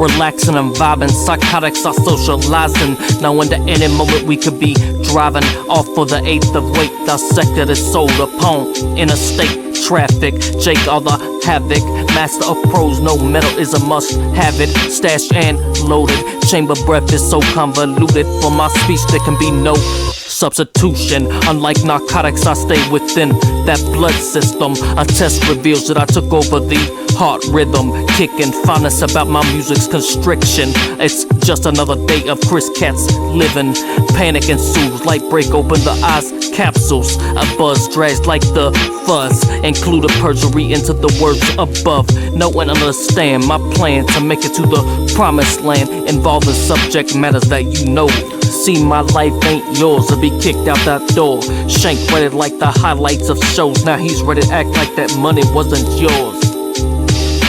relaxing and vibing. Psychotics are socializing, knowing that any moment we could be driving off for the 8th of weight. Dissected is sold upon interstate traffic. Jake all the havoc, master of pros, no metal is a must have it. Stashed and loaded, chamber breath is so convoluted. For my speech there can be no substitution. Unlike narcotics, I stay within that blood system. A test reveals that I took over the heart rhythm, kicking finest about my music's constriction. It's just another day of Chris Katz living. Panic ensues, light break open the eyes capsules. A buzz drags like the fuzz, include a perjury into the words above. Know and understand my plan to make it to the promised land, involving subject matters that you know. See, my life ain't yours to be kicked out that door. Shank read it like the highlights of shows. Now he's ready to act like that money wasn't yours.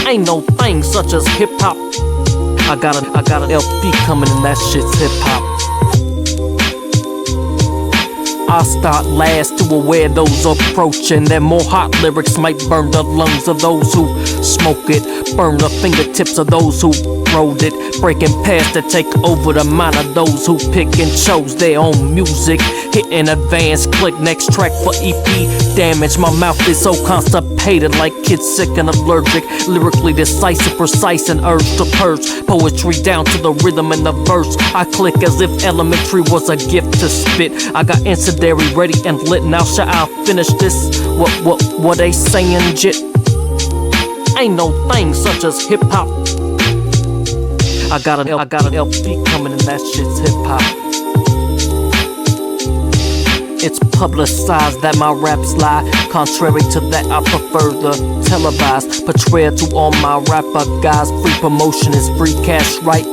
Ain't no thing such as hip-hop. I got an LP coming and that shit's hip-hop. I start last to aware those approaching. That more hot lyrics might burn the lungs of those who smoke it, burn the fingertips of those who wrote it, breaking past to take over the mind of those who pick and chose their own music. Hit in advance, click next track for EP damage. My mouth is so constipated like kids sick and allergic. Lyrically decisive, precise and urge to purge poetry down to the rhythm in the verse. I click as if elementary was a gift to spit. I got incendiary ready and lit. Now shall I finish this? What they saying, jit? Ain't no thing such as hip hop. I got an LP coming and that shit's hip hop. It's publicized that my raps lie. Contrary to that, I prefer the televised portrayal to all my rapper guys. Free promotion is free cash, right?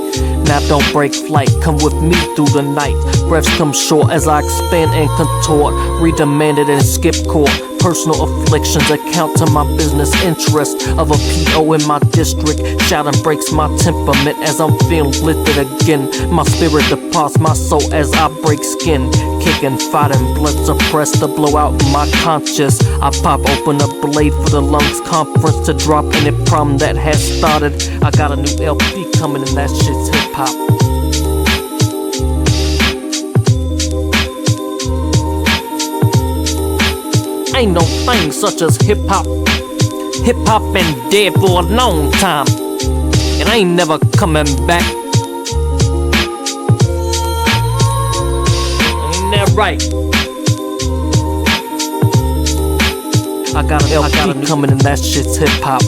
Now don't break flight, come with me through the night. Breaths come short as I expand and contort, redemanded and skip court. Personal afflictions account to my business interest of a PO in my district. Shouting breaks my temperament as I'm feeling lifted again. My spirit departs my soul as I break skin. Kicking, fighting, blood suppressed to blow out my conscience. I pop open a blade for the lungs conference to drop any problem that has started. I got a new LP coming and that shit's hip hop. Ain't no thing such as hip hop. Hip hop been dead for a long time. It ain't never coming back. Ain't that right? I got an LP coming and that shit's hip hop.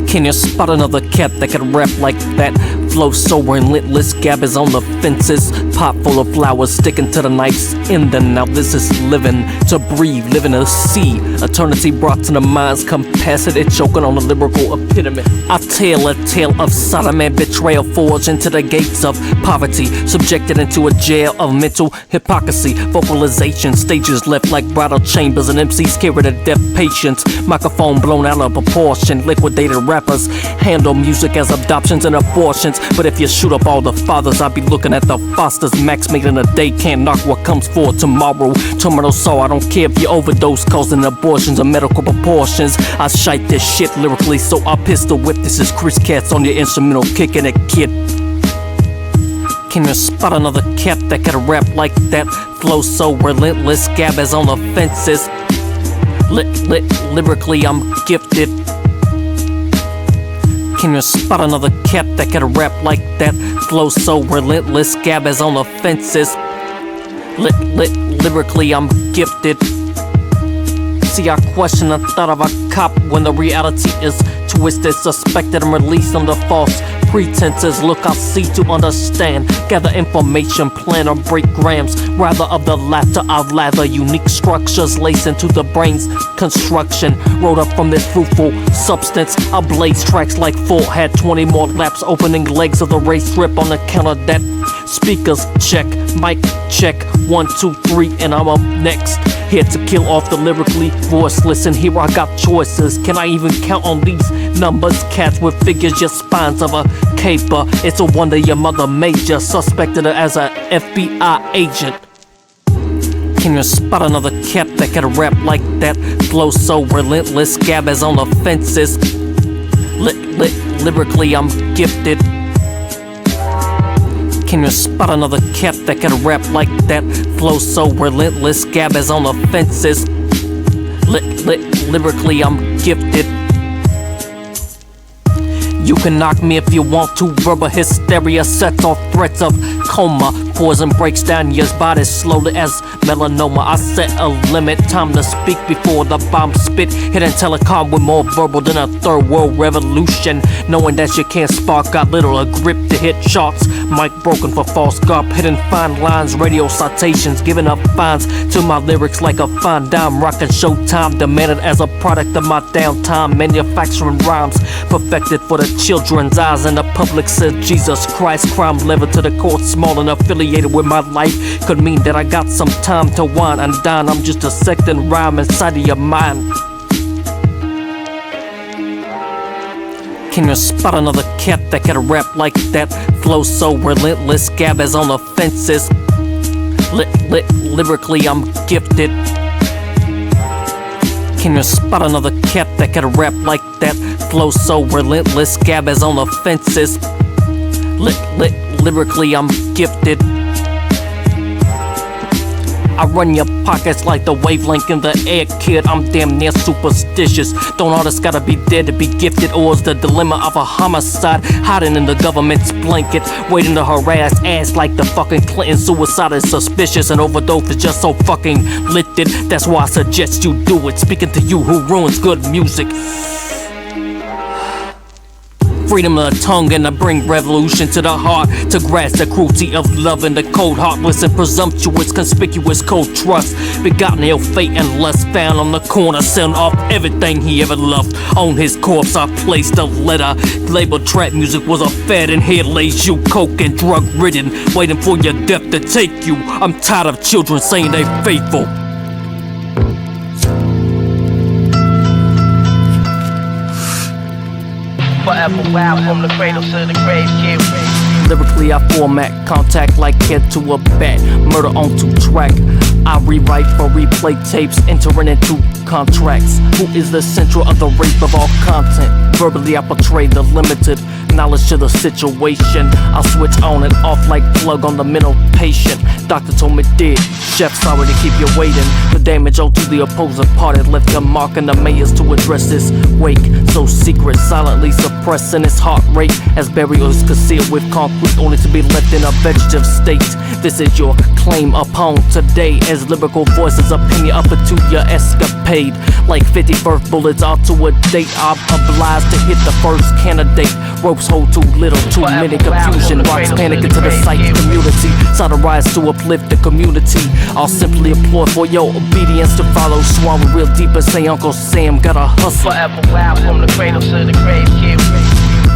Can you spot another cat that can rap like that? Flow so relentless, gab is on the fences. Pot full of flowers sticking to the knife's end. And now this is living to breathe, living to see. Eternity brought to the mind's capacity, choking on the lyrical epitome. I tell a tale of Sodom and betrayal, forged into the gates of poverty, subjected into a jail of mental hypocrisy. Vocalization stages left like bridal chambers, and MCs carry the deaf patients. Microphone blown out of proportion, liquidated rappers handle music as adoptions and abortions. But if you shoot up all the fathers, I'll be looking at the Fosters. Max made in a day can't knock what comes for tomorrow. Terminal saw, I don't care if you overdose, causing abortions of medical proportions. I shite this shit lyrically, so I pistol whip. This is Chris Katz on your instrumental, kicking it, kid. Can you spot another cat that can rap like that? Flow so relentless, gab is on the fences. Lyrically, I'm gifted. Can you spot another cat that can rap like that? Flow so relentless, gab is on the fences. Lyrically, I'm gifted. See, I question the thought of a cop when the reality is twisted, suspected and released under false pretenses. Look, I see to understand, gather information, plan or break grams. Rather of the latter, I lather unique structures, lace into the brain's construction. Wrote up from this fruitful substance, I blaze tracks like full. Had 20 more laps, opening legs of the race strip on account of that Speakers check, mic check, 1, 2, 3, and I'm up next. Here to kill off the lyrically voiceless, and here I got choices. Can I even count on these numbers? Cats with figures, just spines of a caper. It's a wonder your mother major suspected her as a FBI agent. Can you spot another cat that can rap like that? Flow so relentless, gabbers on the fences. Lyrically I'm gifted. Can you spot another cat that can rap like that? Flow so relentless, gabbers on the fences. Lyrically I'm gifted. You can knock me if you want to. Verbal hysteria sets off threats of coma. Poison breaks down your body slowly as melanoma. I set a limit, time to speak before the bomb spit. Hidden telecom with more verbal than a third world revolution. Knowing that you can't spark, got little a grip to hit charts. Mic broken for false garb, hidden fine lines, radio citations, giving up fines to my lyrics like a fine dime. Rockin' showtime, demanded as a product of my downtime. Manufacturing rhymes, perfected for the children's eyes. And the public said Jesus Christ. Crime level to the court, small and affiliated with my life. Could mean that I got some time to wine and dine. I'm just a second rhyme inside of your mind. Can you spot another cat that can rap like that? Flow so relentless, gabbers on the fences. Lyrically I'm gifted. Can you spot another cat that can rap like that? Flow so relentless, gabbers on the fences. Lyrically I'm gifted. I run your pockets like the wavelength in the air, kid. I'm damn near superstitious. Don't artists gotta be dead to be gifted? Or is the dilemma of a homicide hiding in the government's blanket, waiting to harass ass like the fucking Clinton? Suicide is suspicious and overdose is just so fucking lifted. That's why I suggest you do it. Speaking to you who ruins good music. Freedom of the tongue and to bring revolution to the heart. To grasp the cruelty of love and the cold, heartless and presumptuous, conspicuous cold trust. Begotten ill fate and lust, found on the corner, selling off everything he ever loved. On his corpse I placed a letter labeled trap music was a fad, and here lays you coke and drug ridden, waiting for your death to take you. I'm tired of children saying they faithful. Forever wild from the cradle to the grave, kid. Lyrically I format, contact like head to a bat. Murder on 2-track. I rewrite for replay tapes, entering into contracts. Who is the central of the rape of all content? Verbally I portray the limited knowledge to the situation. I'll switch on and off like plug on the mental patient. Doctor told me did, chef sorry to keep you waiting. The damage owed to the opposing party left a mark in the mayors to address this wake. So secret, silently suppressing its heart rate as burial is concealed with concrete, only to be left in a vegetative state. This is your claim upon today, as lyrical voices opinion up into your escapade. Like 51st bullets out to a date, I'm obliged to hit the first candidate. Ropes hold too little, too many confusion. Rocks panic into the psych community. Satirize to uplift the community. I'll simply implore for your obedience to follow. Swallow real deep and say Uncle Sam gotta hustle. Forever wild from the cradle to the grave, kid.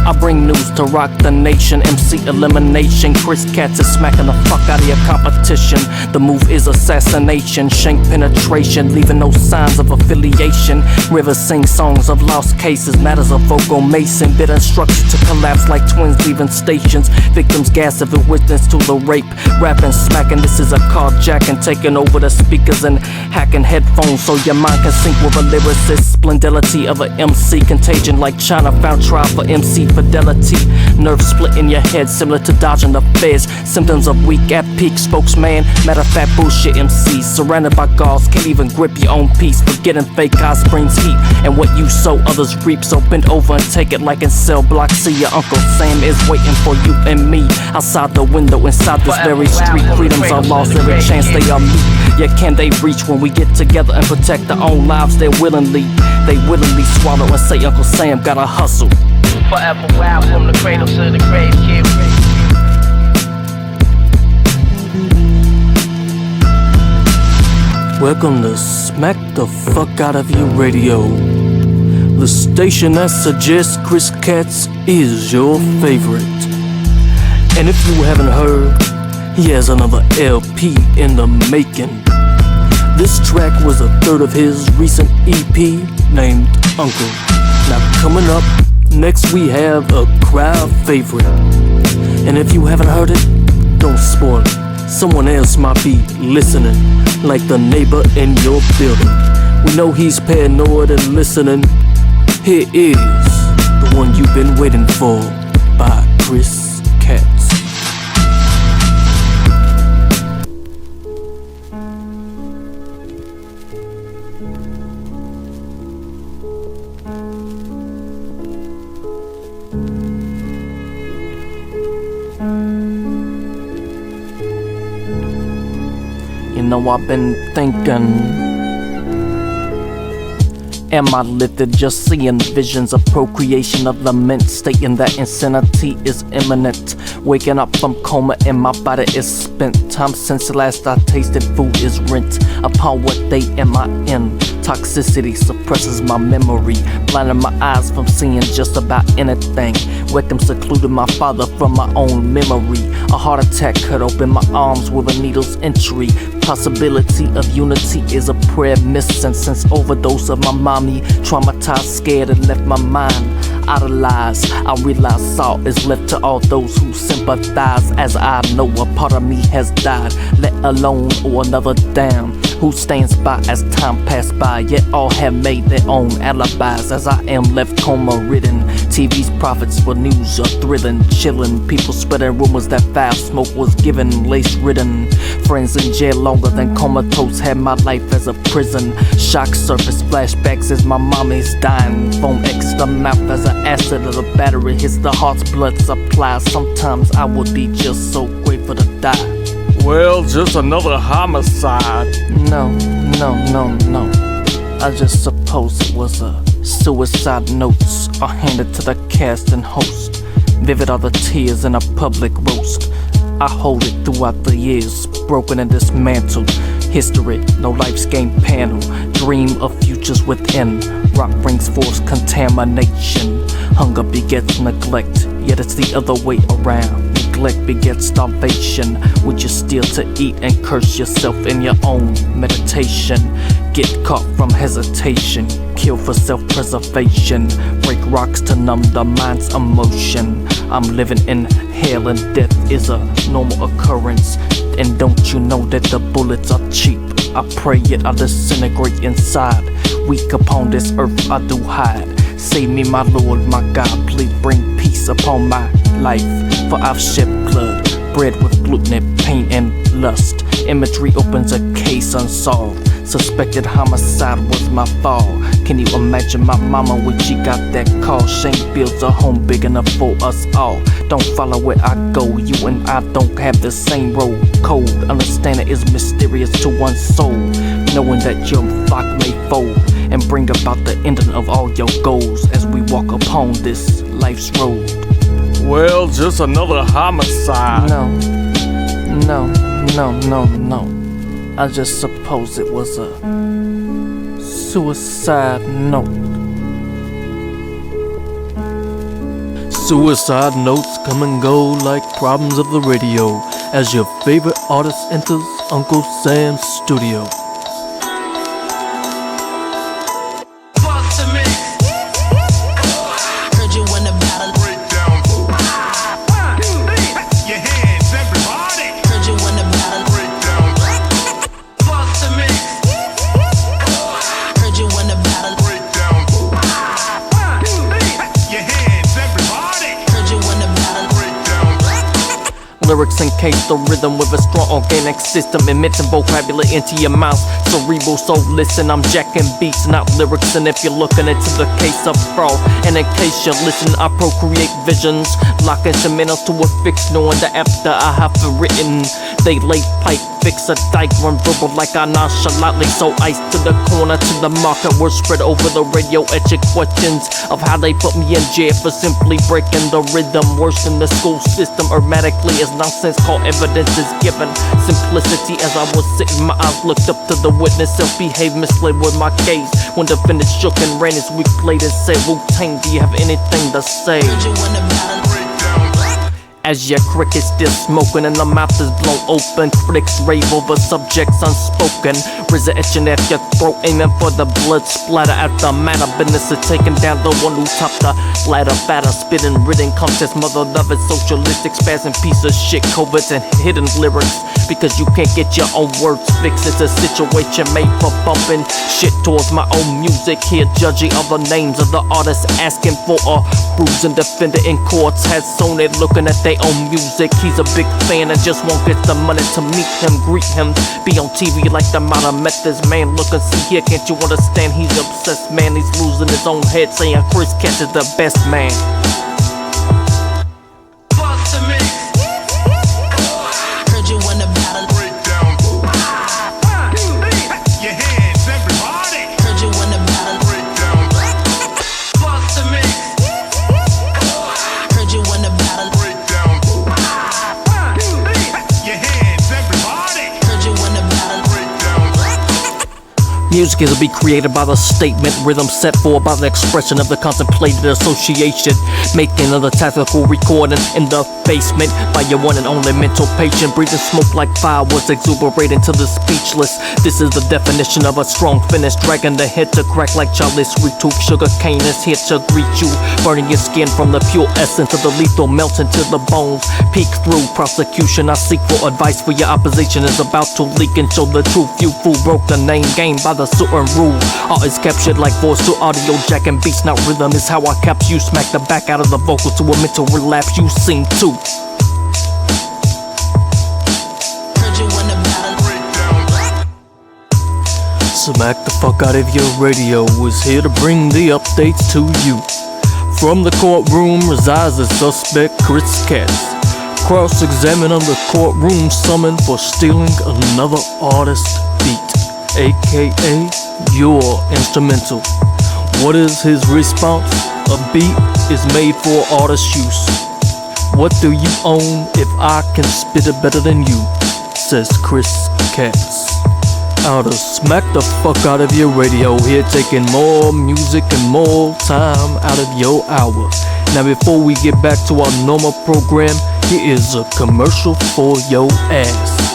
I bring news to rock the nation. MC elimination. Chris Katz is smacking the fuck out of your competition. The move is assassination. Shank penetration, leaving no signs of affiliation. Rivers sing songs of lost cases. Matters of vocal mason. Bit instructed to collapse like twins leaving stations. Victims gas if it witness to the rape. Rapping, smacking, this is a carjacking. Taking over the speakers and hacking headphones so your mind can sync with a lyricist. Splendidity of a MC. Contagion like China found trial for MC fidelity. Nerves split in your head, similar to dodging the feds. Symptoms of weak at peak, spokesman. Matter of fact, bullshit MCs. Surrounded by guards, can't even grip your own peace. Forgetting fake eyes brings heat, and what you sow, others reap. So bend over and take it like in cell block. See your Uncle Sam is waiting for you and me outside the window, inside this very street. Freedoms are lost every chance they are meet. Yeah, can they reach when we get together and protect their own lives? They willingly swallow and say Uncle Sam gotta hustle. Forever wild from the cradle to the grave, kid. Welcome to Smack the Fuck Out of You Radio, the station that suggests Chris Katz is your favorite. And if you haven't heard, He has another LP in the making. This track was a third of his recent EP named Uncle. Now coming up next we have a crowd favorite. And if you haven't heard it, don't spoil it. Someone else might be listening, like the neighbor in your building. We know he's paranoid and listening. Here is the one you've been waiting for by Katz. You know, I've been thinking, am I lifted just seeing visions of procreation of lament, stating that insanity is imminent? Waking up from coma and my body is spent. Time since last I tasted food is rent. Upon what day am I in? Toxicity suppresses my memory, blinding my eyes from seeing just about anything. Wake secluded my father from my own memory. A heart attack cut open my arms with a needle's entry. Possibility of unity is a prayer missing since overdose of my mommy. Traumatized, scared, and left my mind idolized. I realize all is left to all those who sympathize, as I know a part of me has died, let alone or another down. Who stands by as time passed by, yet all have made their own alibis. As I am left coma-ridden, TV's profits for news are thrilling, chilling. People spreading rumors that foul smoke was given, lace-ridden. Friends in jail longer than comatose, had my life as a prison. Shock surface flashbacks as my mommy's dying. Foam X the mouth as an acid of the battery hits the heart's blood supply. Sometimes I would be just so grateful to die. Well, just another homicide. No. I just suppose it was a suicide. Notes are handed to the cast and host. Vivid are the tears in a public roast. I hold it throughout the years, broken and dismantled. History, no life's game panel. Dream of futures within. Rock brings forth contamination. Hunger begets neglect, yet it's the other way around. Neglect begets starvation. Would you steal to eat and curse yourself in your own meditation? Get caught from hesitation, kill for self-preservation. Break rocks to numb the mind's emotion. I'm living in hell and death is a normal occurrence. And don't you know that the bullets are cheap? I pray yet I disintegrate inside. Weak upon this earth I do hide. Save me, my Lord, my God, please bring peace upon my life. For I've shed blood, bred with gluten, pain and lust. Imagery opens a case unsolved. Suspected homicide was my fall. Can you imagine my mama when she got that call? Shame builds a home big enough for us all. Don't follow where I go, you and I don't have the same road code. Understanding is mysterious to one's soul. Knowing that your flock may fold and bring about the ending of all your goals as we walk upon this life's road. Well, just another homicide. No. I just suppose it was a suicide note. Suicide notes come and go like problems of the radio as your favorite artist enters Uncle Sam's studio. Lyrics encase the rhythm with a strong organic system, emitting vocabulary into your mouth. Cerebral, so listen, I'm jacking beats, not lyrics. And if you're looking into the case of fraud, and in case you listen, I procreate visions, lock instrumentals to a fix, knowing that after I have it written, they lay pipe, fix a dike, run verbal like I nonchalantly. So ice to the corner, to the market, word spread over the radio, etching questions of how they put me in jail for simply breaking the rhythm. Worse than the school system, erratically as nonsense called evidence is given. Simplicity as I was sitting, my eyes looked up to the witness, self-behaved, misled with my case. When the defendant shook and ran his weak blade and said, Wu-Tang, do you have anything to say? as your cricket's still smoking and the mouth is blown open. Critics rave over subjects unspoken. RZA etching at your throat, aiming for the blood splatter. At the matter, business is taking down the one who topped the ladder. Batter, spitting, written contest, mother loving, socialistic, spazzing piece of shit, coverts and hidden lyrics. Because you can't get your own words fixed. It's a situation made for bumping shit towards my own music. Here judging other names of the artists, asking for a bruising defender in courts. Has Sony looking at their own music. He's a big fan and just won't get the money to meet him, greet him, be on TV like the amount of met this man. Look and see here, can't you understand? He's obsessed, man. He's losing his own head, saying Chris Katz is the best man. Music is to be created by the statement, rhythm set forth by the expression of the contemplated association, making of the tactical recording in the basement by your one and only mental patient. Breathing smoke like fire was exuberating to the speechless. This is the definition of a strong finish, dragging the head to crack like childless sweet tooth. Sugar cane is here to greet you, burning your skin from the pure essence of the lethal, melting to the bones. Peek through prosecution, I seek for advice, for your opposition is about to leak and show the truth. You fool broke the name game by the certain rule. Art is captured like voice to audio, jack and beats, not rhythm. Is how I caps you, smack the back out of the vocal to a mental relapse. You sing too. Smack the fuck out of your radio is here to bring the updates to you. From the courtroom resides the suspect Chris Katz, cross-examined on the courtroom summoned for stealing another artist's beat, aka your instrumental. What is his response? A beat is made for artist use. What do you own if I can spit it better than you? Says Chris Katz. How to smack the fuck out of your radio, here taking more music and more time out of your hour. Now before we get back to our normal program, here is a commercial for your ass.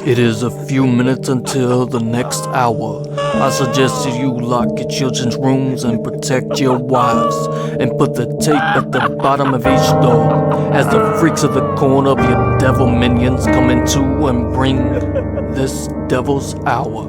It is a few minutes until the next hour. I suggest that you lock your children's rooms and protect your wives, and put the tape at the bottom of each door, as the freaks of the corner of your devil minions come into and bring this devil's hour.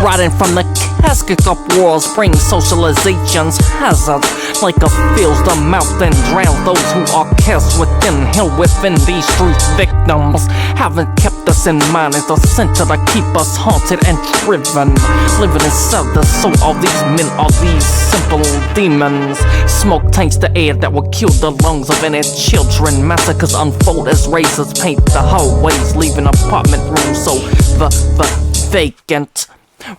Riding from the casket of wars, bring socialization's hazards like a fills the mouth and drowns those who are cast within hell within these streets. Victims haven't kept us in mind as the center to keep us haunted and driven, living inside the soul of these men are these simple demons. Smoke taints the air that will kill the lungs of any children. Massacres unfold as razors paint the hallways, leaving apartment rooms so vacant.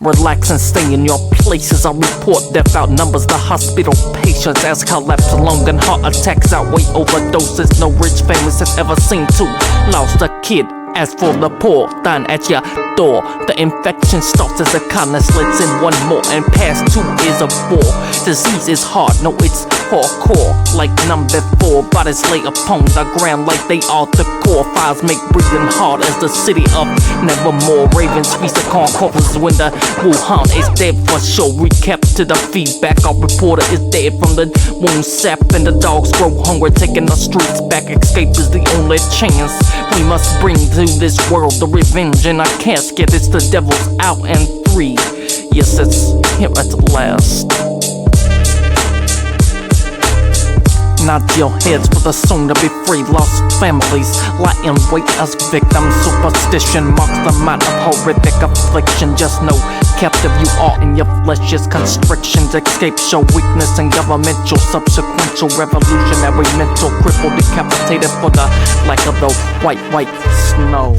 Relax and stay in your places. I report death outnumbers the hospital patients as collapse lung and heart attacks outweigh overdoses. No rich families has ever seen to lost a kid. As for the poor, dying at your door. The infection starts as a kindness lets in one more, and past two is a war. Disease is hard, no it's hardcore. Like none before, bodies lay upon the ground like they are the core. Fires make breathing hard as the city of nevermore. Ravens feast upon corpses when the Wuhan is dead for sure. Recap to the feedback, our reporter is dead from the wound sap, and the dogs grow hungry, taking the streets back. Escape is the only chance we must bring to this world. The revenge in a casket, it's the devil's out and free. Yes, it's here at last. Nod your heads for the soon to be free. Lost families lie in wait as victims. Superstition marks the mind of horrific affliction. Just know, captive you are in your flesh's constrictions. Escape show weakness and governmental subsequential revolutionary mental crippled, decapitated for the lack of the white snow.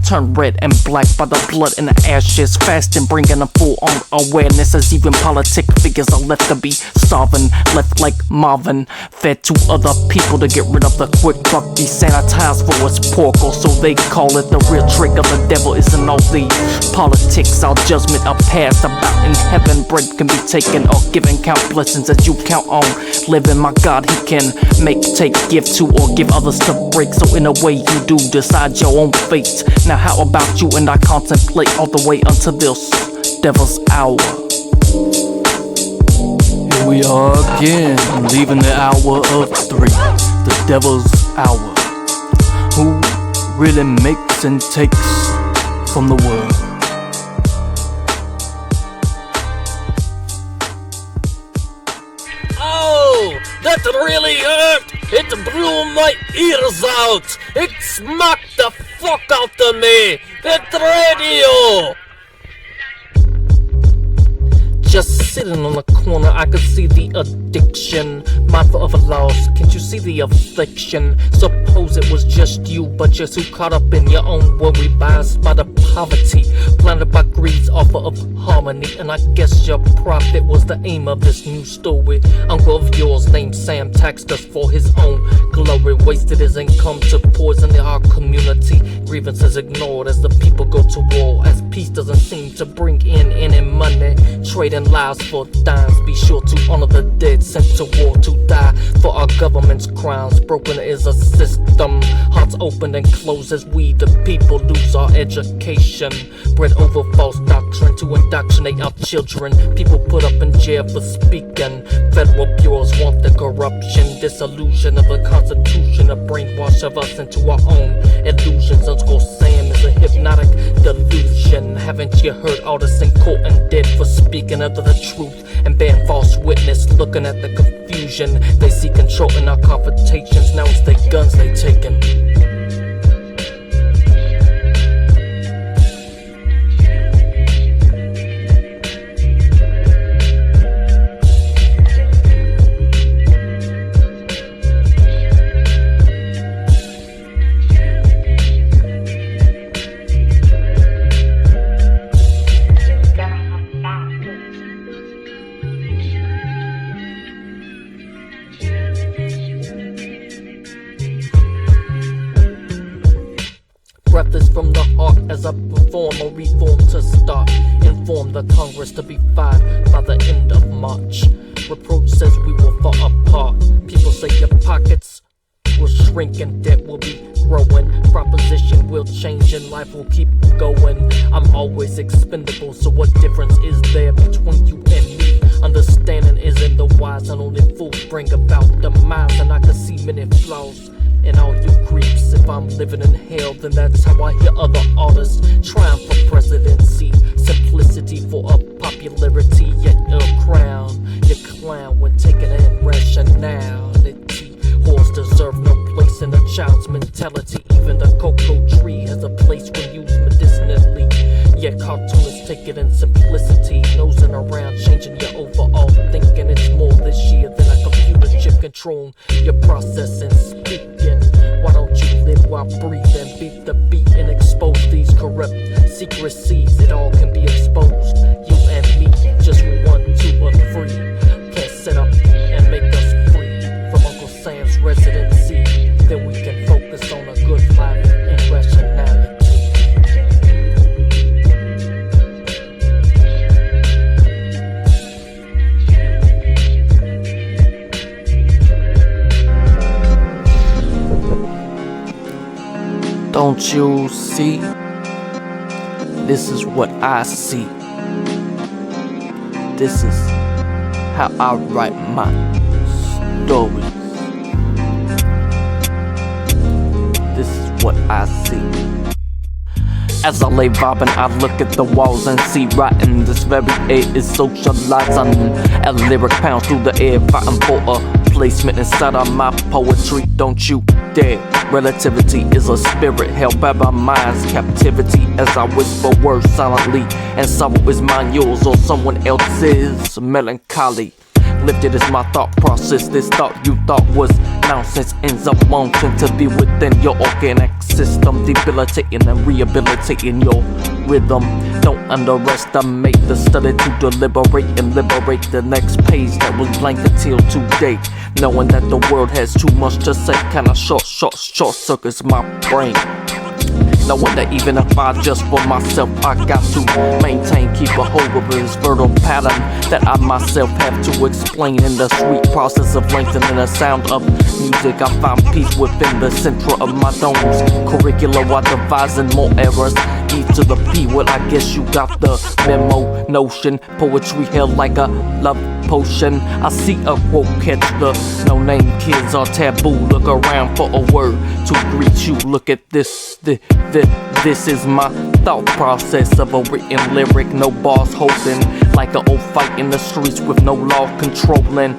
turn red and black by the blood and the ashes. Fasting, bringing a full-on awareness as even politic figures are left to be starving, left like Marvin, fed to other people to get rid of the quick buck, desanitized for its pork, or so they call it. The real trick of the devil isn't all the politics. Our judgment are passed about in heaven. Bread can be taken or given. Count blessings that you count on living. My God, He can make, take, give to, or give others to break. So in a way you do decide your own fate. Now how about you and I contemplate all the way unto this devil's hour? Here we are again, leaving the hour of 3, the devil's hour. Who really makes and takes from the world? Oh, that really hurt! It blew my ears out! It smacked the fuck out of me! That radio! Just sitting on the corner, I could see the addiction. Mindful of a loss, can't you see the affliction? Suppose it was just you, but you're too caught up in your own worry, biased by the poverty, blinded by greed's offer of harmony. And I guess your profit was the aim of this new story. Uncle of yours named Sam taxed us for his own glory, wasted his income to poison our community. Grievances ignored as the people go to war, as peace doesn't seem to bring in any money. Trading lives for dimes, be sure to honor the dead sent to war to die for our government's crimes. Broken is a system, hearts open and closed as we the people lose our education. Bred over false doctrine to indoctrinate our children. People put up in jail for speaking. Federal bureaus want the corruption, disillusion of the Constitution, a brainwash of us into our own illusions. Uncle Sam is a hypnotic delusion. Haven't you heard all this in court and dead for speaking of the truth and bearing false witness? Looking at the confusion, they see control in our confrontations. Now it's their guns they taking. Breath is from the heart as I perform a reform to start. Inform the Congress to be fired by the end of March. Reproach says we will fall apart. People say your pockets will shrink and debt will be growing. Proposition will change and life will keep going. I'm always expendable, so what difference is there between you and me? Understanding isn't the wise, and only fools bring about demise. And I can see many flaws in all you creeps. If I'm living in hell, then that's how I hear other artists trying for presidency. Simplicity for a popularity, yet a crown. You clown when taking in rationality. Whores deserve no place in a child's mentality. Even the cocoa tree has a place when used medicinally. Yet cartoonists take it in simplicity, nosing around, changing your overall thinking. It's more this year than a computer chip controlling your process and speaking. Why don't you live while breathing, beat the beat and expose these corrupt secrecies? It all can be exposed. You and me, just 1, 2, or 3 can't set up and make us free from Uncle Sam's residency. Then we can focus on a good life and rationality. Don't you see? This is what I see. This is how I write my stories. This is what I see. As I lay vibing, I look at the walls and see writing. This very air is socializing. A lyric pounds through the air, fighting for a placement inside of my poetry. Don't you dare. Relativity is a spirit held by my mind's captivity. As I whisper words silently, and sorrow is mine, yours, or someone else's melancholy. lifted is my thought process. This thought you thought was nonsense ends up wanting to be within your organic system, debilitating and rehabilitating your rhythm. Don't underestimate the study to deliberate and liberate the next page that was blank until today. Knowing that the world has too much to say, kinda short circuits my brain. Knowing that even if I just for myself, I got to maintain, keep a hold of this fertile pattern that I myself have to explain. In the sweet process of lengthening the sound of music, I find peace within the center of my domes. Curricula while devising more errors. E to the P, well I guess you got the memo notion. Poetry held like a love potion. I see a quote catch the no-name kids are taboo. Look around for a word to greet you. Look at this. This is my thought process of a written lyric. No bars holding, like an old fight in the streets with no law controlling.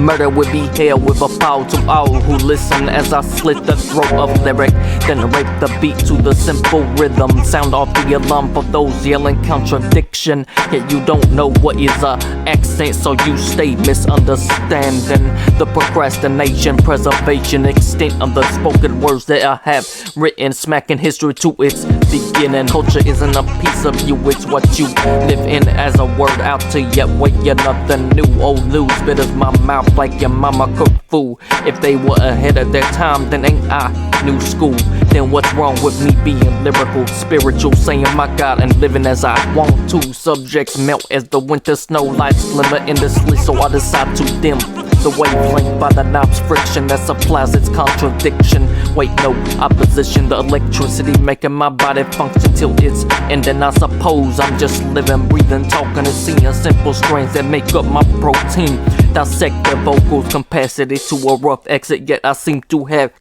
Murder would be hell with a foul to all who listen as I slit the throat of lyric, then rape the beat to the simple rhythm. Sound off the alarm for those yelling contradiction. Yet you don't know what is a accent, so you stay misunderstanding the procrastination, preservation, extent of the spoken words that I have written, smacking history to its beginning. Culture isn't a piece of you, it's what you live in as a word out to yet wait, you're nothing new. Old news bit of my mouth like your mama cooked food. If they were ahead of their time, then ain't I new school? Then what's wrong with me being lyrical, spiritual, saying my God and living as I want to? Subjects melt as the winter snow, lights glimmer endlessly, so I decide to dim the wavelength by the knob's friction that supplies its contradiction. Wait, no opposition, the electricity making my body function till it's ending. I suppose I'm just living, breathing, talking and seeing simple strains that make up my protein. Dissect the vocals capacity to a rough exit, yet I seem to have